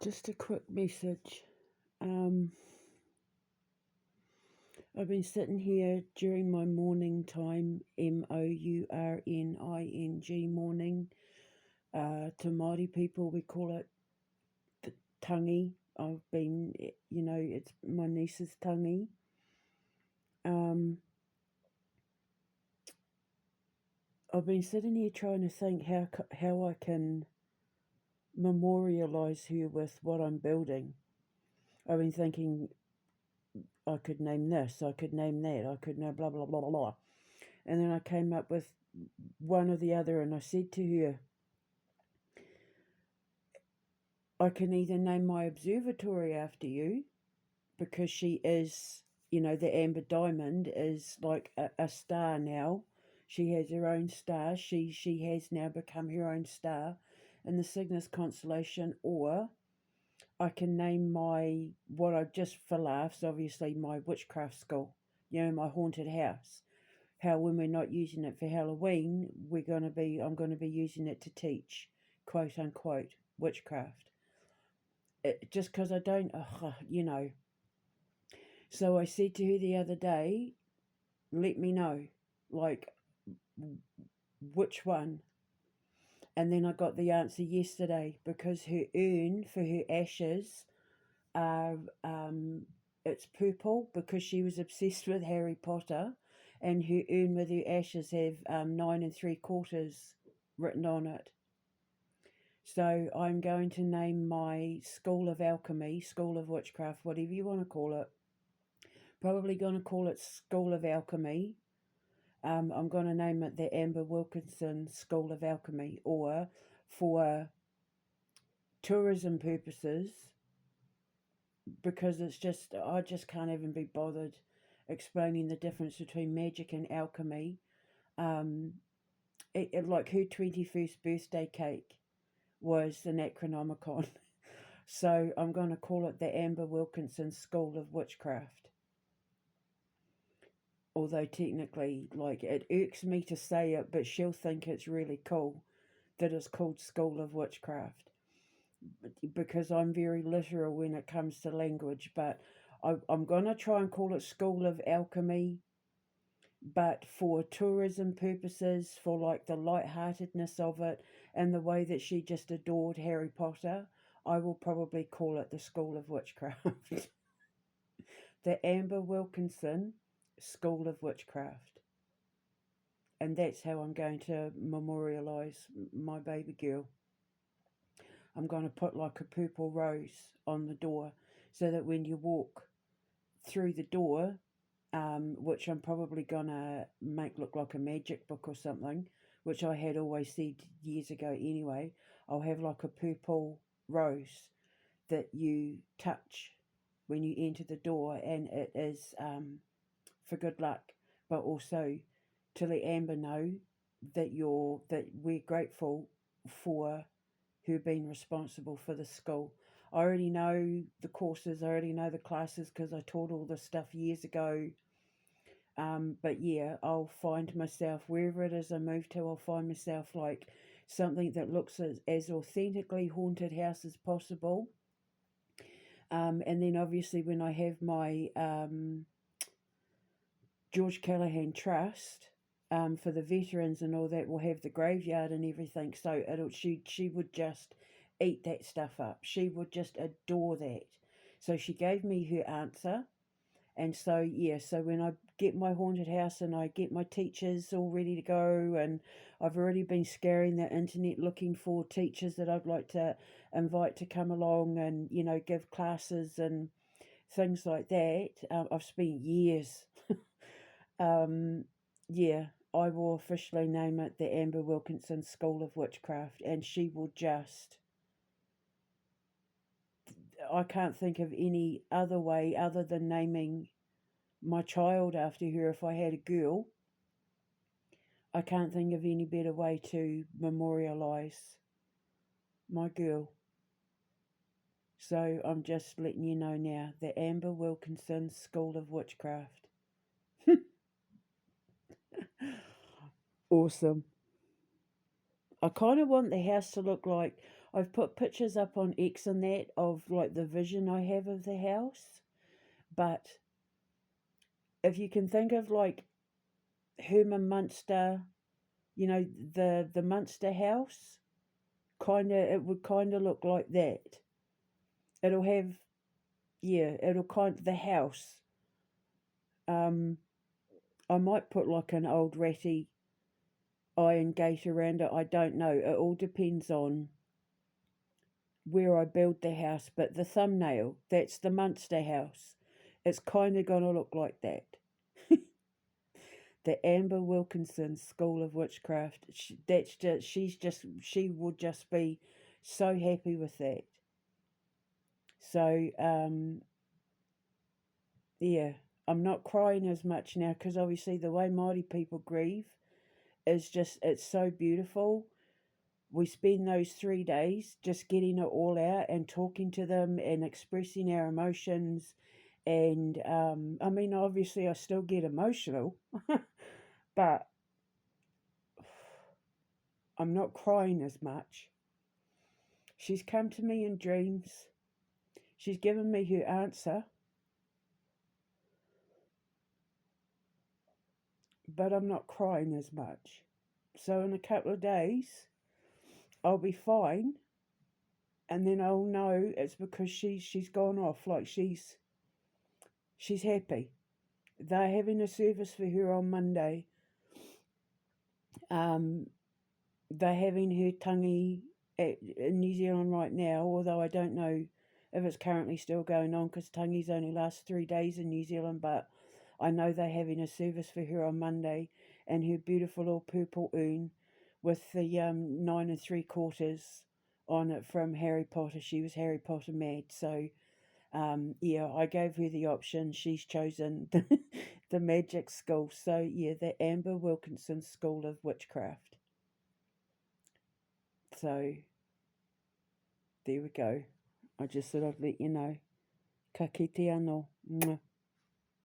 Just a quick message. I've been sitting here during my morning time, mourning morning. To Māori people, we call it the tangi. It's my niece's tangi. I've been sitting here trying to think how I can memorialise her with what I'm building. I've been thinking I could name this, I could name that, I could know blah blah blah blah blah. And then I came up with one or the other, and I said to her, I can either name my observatory after you, because she is, the Amber Diamond is like a star now. She has her own star. She has now become her own star in the Cygnus constellation. Or I can name just for laughs, obviously, my witchcraft school, my haunted house. How when we're not using it for Halloween, I'm going to be using it to teach, quote unquote, witchcraft. Just because I don't, So I said to her the other day, let me know, like, which one. And then I got the answer yesterday, because her urn for her ashes are, it's purple, because she was obsessed with Harry Potter, and her urn with her ashes have 9 3/4 written on it. So I'm going to name my School of Alchemy, School of Witchcraft, whatever you want to call it. Probably going to call it School of Alchemy. I'm going to name it the Amber Wilkinson School of Alchemy, or for tourism purposes, because I just can't even be bothered explaining the difference between magic and alchemy. Like her 21st birthday cake was the Necronomicon. So I'm going to call it the Amber Wilkinson School of Witchcraft. Although technically, like, it irks me to say it, but she'll think it's really cool that it's called School of Witchcraft, because I'm very literal when it comes to language. But I'm going to try and call it School of Alchemy, but for tourism purposes, for like the lightheartedness of it and the way that she just adored Harry Potter, I will probably call it the School of Witchcraft. The Amber Wilkinson School of Witchcraft. And that's how I'm going to memorialise my baby girl. I'm going to put like a purple rose on the door, so that when you walk through the door, which I'm probably going to make look like a magic book or something, which I had always said years ago anyway, I'll have like a purple rose that you touch when you enter the door, and it is for good luck, but also to let Amber know that we're grateful for her being responsible for the school. I already know the courses, I already know the classes, because I taught all this stuff years ago. But yeah, I'll find myself, wherever it is I move to, I'll find myself like something that looks as authentically haunted house as possible. And then obviously when I have my George Callaghan Trust, for the veterans and all that, will have the graveyard and everything. So she would just eat that stuff up. She would just adore that. So she gave me her answer. And so, yeah, so when I get my haunted house and I get my teachers all ready to go, and I've already been scouring the internet looking for teachers that I'd like to invite to come along and, give classes and things like that. I've spent years. Yeah, I will officially name it the Amber Wilkinson School of Witchcraft, and she will just... I can't think of any other way other than naming my child after her if I had a girl. I can't think of any better way to memorialise my girl. So I'm just letting you know now, the Amber Wilkinson School of Witchcraft. Awesome. I kind of want the house to look like... I've put pictures up on X and that of like the vision I have of the house. But if you can think of like Herman Munster, you know, the Munster house, it would kind of look like that. It'll have, yeah, it'll the house. I might put like an old ratty iron gate around it. I don't know. It all depends on where I build the house. But the thumbnail, that's the Munster house. It's kind of gonna look like that. The Amber Wilkinson School of Witchcraft. She would just be so happy with that. So, yeah, I'm not crying as much now because obviously the way Māori people grieve is just, it's so beautiful. We spend those 3 days just getting it all out and talking to them and expressing our emotions. And I mean, obviously, I still get emotional, but I'm not crying as much. She's come to me in dreams. She's given me her answer. But I'm not crying as much. So in a couple of days, I'll be fine. And then I'll know it's because she's gone off. Like she's happy. They're having a service for her on Monday. They're having her tangi in New Zealand right now, although I don't know if it's currently still going on because tangis only last 3 days in New Zealand, but I know they're having a service for her on Monday, and her beautiful little purple urn with the 9 3/4 on it from Harry Potter. She was Harry Potter mad, so yeah, I gave her the option. She's chosen the magic school. So yeah, the Amber Wilkinson School of Witchcraft. So there we go. I just thought I'd let you know. Ka kite anō. Mwah.